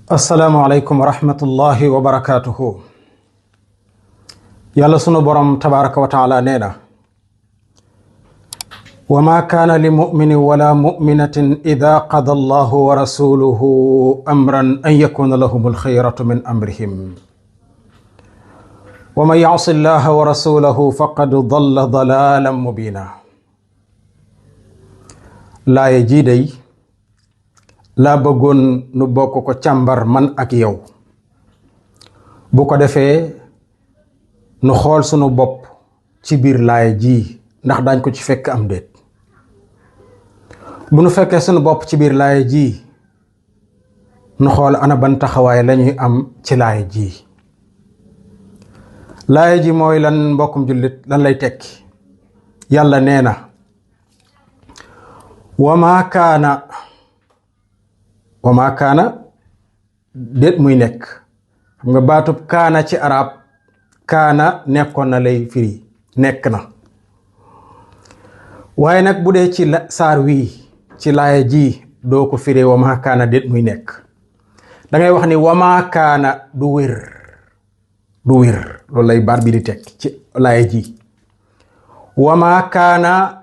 asalaamaaleykum wa rahmatullahi wa barakaatuhu. yàlla sunu borom tabaraka wa taala nee na wa ma kaana li muminin wala muminatin ida qada allahu wa rasuluhu amran an yakuna lahum alxayratu min amrihim wa man yacsi allaha wa rasulahu faqad dalla dalalan mubina. laaye jii day laa bëggoon nu bokk ko càmbar man ak yow, bu ko defee nu xool sunu bopp ci biir laay ji ndax daañ ko ci fekk am déet. bu nu fekkee sunu bopp ci biir laay ji nu xool ana ban taxawaay lañuy am ci laay ji. laay ji mooy lan mbokkum jullit, lan lay tekki? yàlla nee na wa maa kaana déet muy nekk. xam nga baatub kaana ci arab, kaana nekkoon na lay firi, nekk na. waaye nag bu dee ci saar wii ci laaya ji doo ko firee wa maa kaana déet muy nekk. dangay wax ni wa maa kaana du wér, loolu lay baat bi di tekk ci laaya ji. wa maa kaana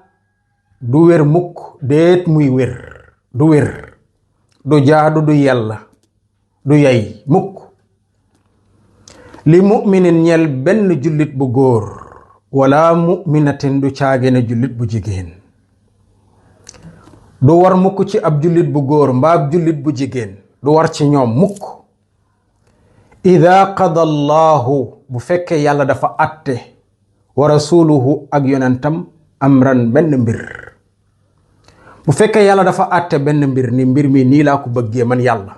du wér mukk, déet muy wér, du wér, du jaadu, du yàlla, du yay mukk li muminin ñel benn jullit bu góor wala muminatin du caagene jullit bu jigéen. du war mukk ci ab jullit bu góor mbaa ab jullit bu jigéen, du war ci ñoom mukk. ida qada allahu, bu fekkee yàlla dafa atte, wa rasuluhu ak yonentam, amran benn mbir. bu fekkee yàlla dafa àtte benn mbir ni mbir mi nii laa ko bëggee man yàlla,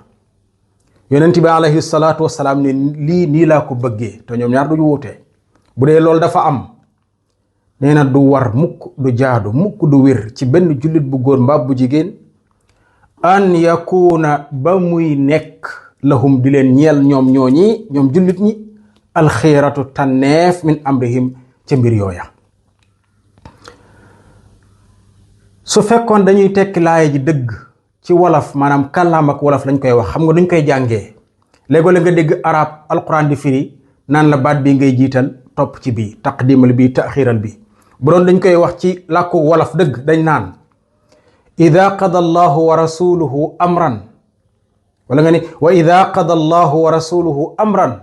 yonent bi alayhi salaatu wasalaam ne lii nii laa ko bëggee, te ñoom ñaar duñu wuute. bu dee loolu dafa am, nee na du war mukk, du jaadu mukk, du wér ci benn jullit bu góor mbaa bu jigéen an yakuuna ba muy nekk lahum di leen ñeel ñoom ñooñi, ñoom jullit ñi, alxeeratu tànneef min amrihim ca mbir yooya. su fekkoon dañuy tekki laaya ji dëgg ci wolof, maanaam kàllaam ak wolof lañ koy wax, xam nga duñ koy jàngee. léegoo la nga dégg arab alquran di firi naan la baat bi ngay jiital topp ci bii, taqdimal bi, taxiiral bi. bu doon dañ koy wax ci làkku wolof dëgg dañ naan ida qada allahu wa rasuluhu amran, wala nga ni wa ida qada allahu wa rasuluhu amran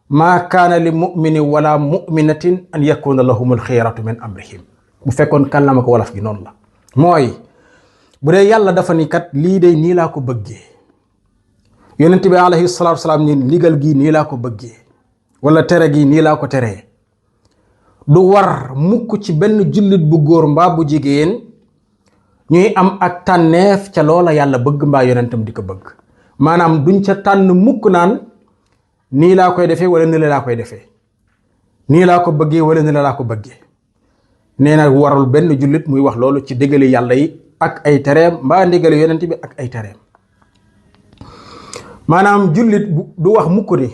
maa kaana li muminin wala muminatin an yakuna lahum alxiyaratu min amrihim. bu fekkoon kàllaam ak wolof gi noonu la, mooy bu dee yàlla dafa ni kat lii de nii laa ko bëggee, yonent bi alayhi salaatu wasalaam ni ligal gii nii laa ko bëggee, wala tere gii nii laa ko teree, du war mukk ci benn jullit bu góor mbaa bu jigéen ñuy am ak tànneef ca loola yàlla bëgg mbaa yonentam di ko bëgg. maanaam duñ ca tànn mukk naan nii laa koy defee wala nii laa koy defee, nii laa ko bëggee wala nii laa ko bëggee. nee na warul benn jullit muy wax loolu ci dégale yàlla yi ak ay tereem mbaa ndégale yonent bi ak ay tereem. maanaam jullit du wax mukk ni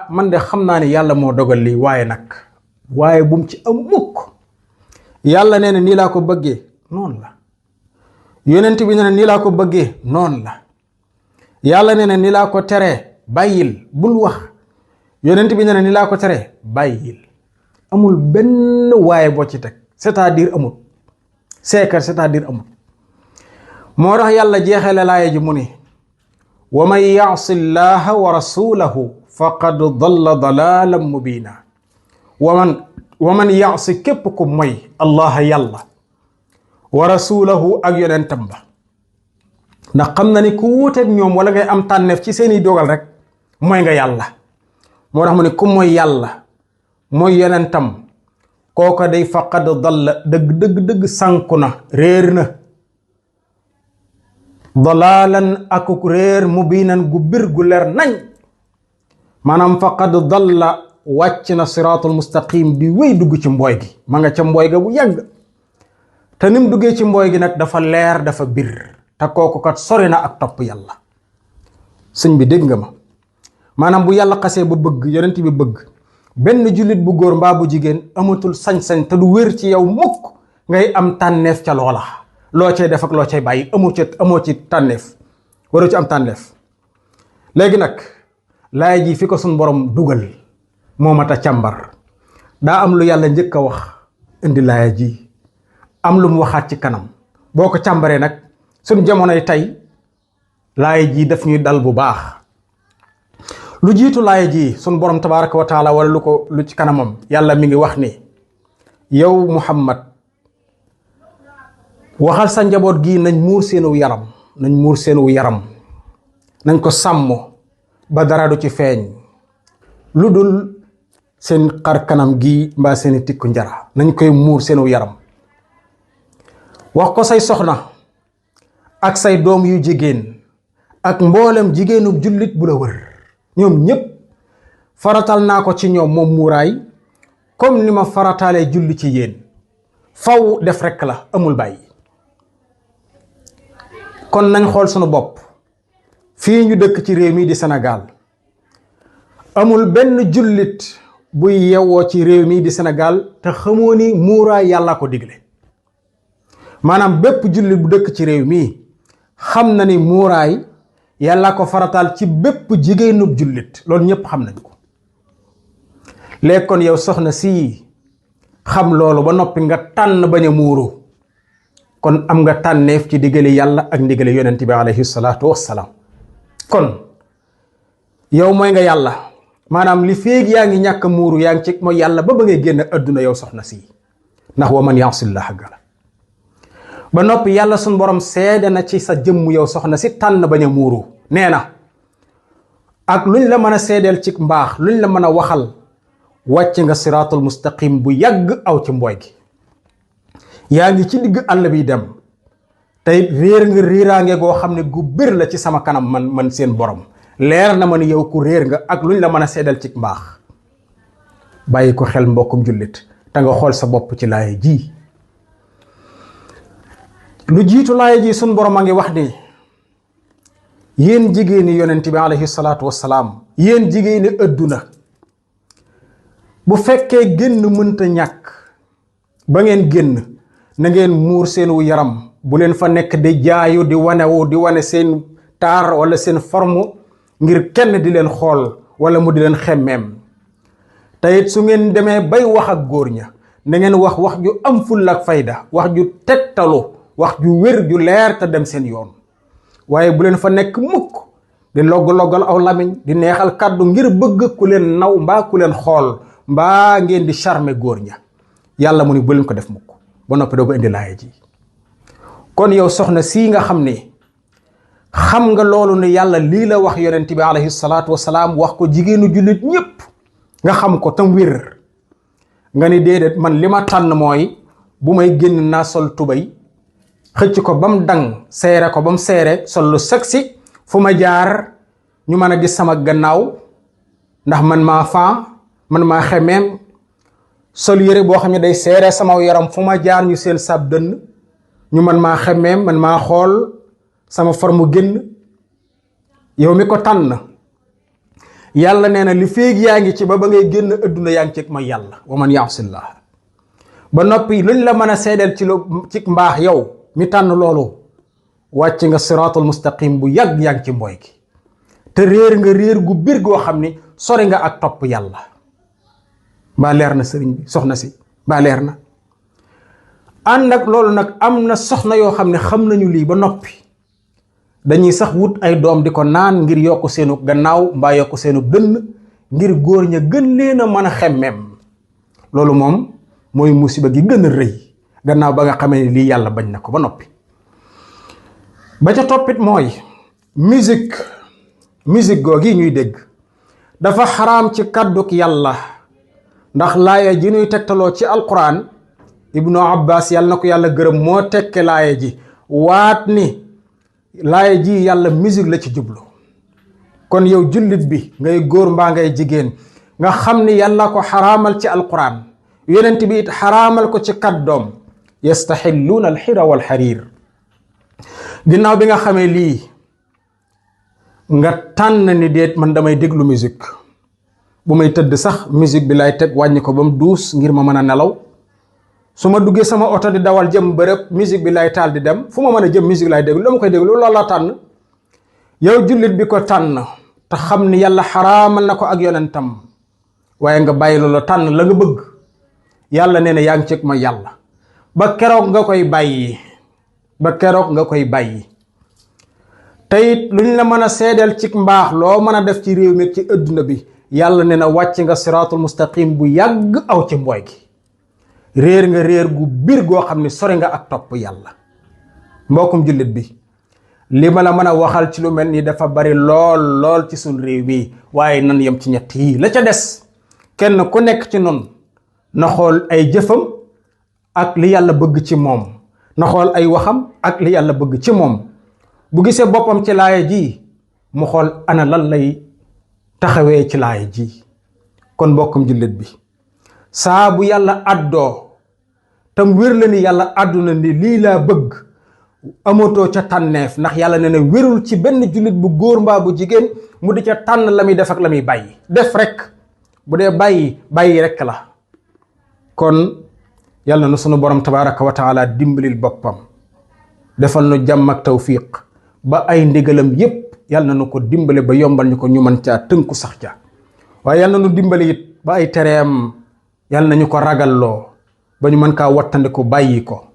man de xam naa ne yàlla moo dogal lii, waaye bu mu ci am mukk. yàlla nee na nii laa ko bëggee, noonu la. yonent bi nee na nii laa ko bëggee, noonu la. yàlla nee na nii laa ko teree, bàyyil, bul wax. yonent bi nee na nii laa ko teree, bàyyil. amul benn waaye boo ci teg, c'est-à-dire amul, c'est-à-dire amul. moo tax yàlla jeexale laaya ji mu ni wa man yaasi llaha wa rasulahu faqad dalla dalalan mubina. wa man yaasi képp ku moy allah yàlla, wa rasulahu ak yonentam ba, ndax xam na ni ku wuuteeg ñoom wala ngay am tànneef ci seeni dogal rek mooy nga yàlla. moo tax mu ni ku mooy yàlla mooy yonentam, kooka day faqad dalla dëgg sànku na, réer na, dalaalan akuk réer mubiinan gu bir gu leer nañ. maanaam faqad dalla wàcc na siraatul mustaqim di wéy dugg ci mbooy gi, ma nga ca mbooy ga bu yàgg. te nim duggee ci mbooy gi nag dafa leer, dafa bir, te kooku kat sori na ak topp yàlla. sëñ bi dégg nga ma? maanaam bu yàlla xasee ba bëgg, yonent bi bëgg, benn jullit bu góor mbaa bu jigéen amatul sañ-sañ te du wér ci yow mukk ngay am tànneef ca loola. loo cay def ak loo cay bàyyi amoo ci tànneef, waroo ci am tànneef. léegi nag laaya ji fi ko suñ borom dugal moo mat a càmbar. daa am lu yàlla njëkk a wax indi laaya ji am lu mu waxaat ci kanam boo ko càmbaree nag suñ jamonoy tey laaya ji daf ñuy dal bu baax. lu jiitu laaya ji suñ borom tabaraka wa taala wala lu ci kanamam yàlla mi ngi wax ni yow Muhammad waxal sa njaboot gi nañ muur seenu yaram nañ ko sàmm ba dara du ci feeñ lu dul seen xar kanam gi mbaa seeni tikku njara nañ koy muur seenu yaram. wax ko say soxna ak say doom yu jigéen ak mboolem jigéenu jullit bu la wër ñoom ñépp faratal naa ko ci ñoom moom muuraay comme ni ma farataalee julli ci yéen faw def rekk la amul bàyyi. kon nañ xool sunu bopp fii ñu dëkk ci réew mi di Sénégal amul benn jullit buy yewwoo ci réew mi di Sénégal te xamoo ni muuraay yàlla ko digle. maanaam bépp jullit bu dëkk ci réew mi xam na ni muuraay yàlla ko farataal ci bépp jigéenub jullit loolu ñépp xam nañ ko. léegi kon yow soxna si xam loolu ba noppi nga tànn bañ a muuru kon am nga tànneef ci digale yàlla ak ndigale yonent bi alayhi salaatu wassalaam. kon yow mooy nga yàlla maanaam li féeg yaa ngi ñàkk muuru yaa ngi ci mooy yàlla ba ngay génn adduna yow soxna si ndax wa man ya'sillaha gala ba noppi yàlla suñ borom seede na ci sa jëmm yow soxna si tànn bañ a muuru nee na ak luñ la mën a seedeel ci mbaax luñ la mën a waxal wàcc nga siraatul mustaqim bu yàgg aw ci mbooy gi yaa ngi ci digg àll bi dem tey réer nga réeraange goo xam ne gu bir la ci sama kanam man seen borom leer na ma ni yow ku réer nga ak luñ la mën a seedeel ci mbaax. bàyyi ko xel mbokkum jullit te nga xool sa bopp ci laaya ji. lu jiitu laaya ji sun borom a ngi wax ni yéen jigéeni yonent bi alayhi salaatu wassalaam yéen jigéeni adduna bu fekkee génn mënta ñàkk ba ngeen génn na ngeen muur seenu yaram bu leen fa nekk di jaayu di wane seen taar wala seen forme ngir kenn di leen xool wala mu di leen xemmeem. te it su ngeen demee bay wax ak góor ña na ngeen wax ju am fulla ak fayda wax ju tegtalu wax ju wér ju leer te dem seen yoon waaye bu leen fa nekk mukk di loggal aw lamiñ di neexal kàddu ngir bëgg ku leen naw mbaa ku leen xool mbaa ngeen di charmer góor ña yàlla mu ni bu leen ko def mukk ba noppi doo ko indi laaya ji. kon yow soxna sii nga xam ni xam nga loolu ne yàlla lii la wax yonent bi alayhi salaatu wasalaam wax ko jigéenu jullit ñépp nga xam ko tam wér nga ni déedéet man li ma tànn mooy bu may génn naa sol tubay xëcc ko ba mu dang seere ko ba mu seere sol lu sexy fu ma jaar ñu mën a gis sama gannaaw ndax man maa xemeem sol yére boo xam ne day seere sama yaram fu ma jaar ñu seen sab dënn ñu man maa xemeem man maa xool sama forme génn. yow mi ko tànn yàlla nee na li féeg yaa ngi ci ba ngay génn adduna yaa ngi ci mooy yàlla wa man ya'sillah ba noppi luñ la mën a seedeel ci mbaax yow mi tànn loolu wàcc nga siraatul mustaqim bu yàgg yaa ngi ci mbooy gi te réer nga réer gu bir goo xam ni sori nga ak topp yàlla. mbaa leer na sëriñ bi soxna si mbaa leer na. ànd ak loolu nag am na soxna yoo xam ne xam nañu lii ba noppi dañuy sax wut ay doom di ko naan ngir yokk seenu gannaaw mbaa yokk seenu dënn ngir góor ña gën leen a mën a xemmeem. loolu moom mooy musiba gi gën a rëy gannaaw ba nga xamee ne lii yàlla bañ na ko ba noppi. ba ca toppit mooy musique googi ñuy dégg dafa xaraam ci kàdduk yàlla ndax laaya ji ñuy tegtaloo ci alquran ibnu abbas yàlla na ko yàlla gërëm moo tekke laaya ji waat ni laaya ji yàlla musique la ci jublu. kon yow jullit bi ngay góor mbaa ngay jigéen nga xam ni yàlla ko xaraamal ci alquran yonent bi it xaraamal ko ci kàddoom yastaxilluuna alxira walxariir. ginnaaw bi nga xamee lii nga tànn ni déet man damay déglu musique bu may tëdd sax musique bi lay teg wàññi ko ba mu duus ngir ma mën a nelaw su ma duggee sama oto di dawal jëm bërëb musique bi lay taal di dem fu ma mën a jëm musique lay déglu dama koy déglu loolu la tànn. yow jullit bi ko tànn te xam ni yàlla xaraamal na ko ak yonentam waaye nga bàyyi loola tànn la nga bëgg yàlla nee na yaa ngi cëg ma yàlla ba keroog nga koy bàyyi te it lu ñu la mën a seedeel ci mbaax loo mën a def ci réew mi ci adduna bi yàlla nee na wàcc nga siraatul mustaqim bu yàgg aw ci mbooy gi réer nga réer gu biir goo xam ne sori nga ak topp yàlla. mbokkum jullit bi li ma la mën a waxal ci lu mel ni dafa bari lool ci suñ réew mi waaye nan yem ci ñett yi la ca des kenn ku nekk ci noonu na xool ay jëfam ak li yàlla bëgg ci moom na xool ay waxam ak li yàlla bëgg ci moom bu gisee boppam ci laaya ji mu xool ana lan lay taxawee ci laaya ji. kon mbokkum jullit bi saa bu yàlla àddoo tam wér la ni yàlla àdduna ni lii laa bëgg amatoo ca tànneef ndax yàlla ne na wérul ci benn jullit bu góor mbaa bu jigéen mu di ca tànn la muy def ak la muy bàyyi def rek bu dee bàyyi rek la. kon yàlla na sunu borom tabaraka wa taala dimbalil boppam defal nu jàmm ak tawfiq ba ay ndigalam yépp yàlla na nu ko dimbale ba yombal ñu ko ñu mën caa tënku sax ca waaye yàlla na nu dimbale it ba ay tereem yàlla na ñu ko ragalloo ba ñu mën kaa wattandiku bàyyi ko.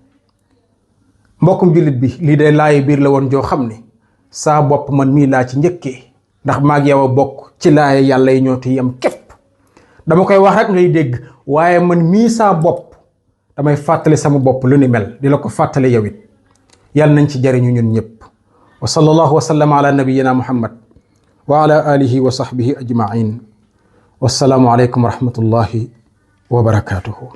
mbokkum jullit bi lii de laay biir la woon joo xam ne saa bopp man mii laa ci njëkkee ndax maag yow a bokk ci laay yàlla yi ñoo ti yem képp dama koy wax rek ngay dégg waaye man mii saa bopp damay fàttali sama bopp lu ni mel di la ko fàttali yow it yàlla nañ ci jariñu ñun ñëpp. wa sallallahu wa sallam ala nabiyyina muhammad wa ala alihi wa sahbihi ajmain wassalaamu aleykum wa rahmatullahi wa barakatuhu.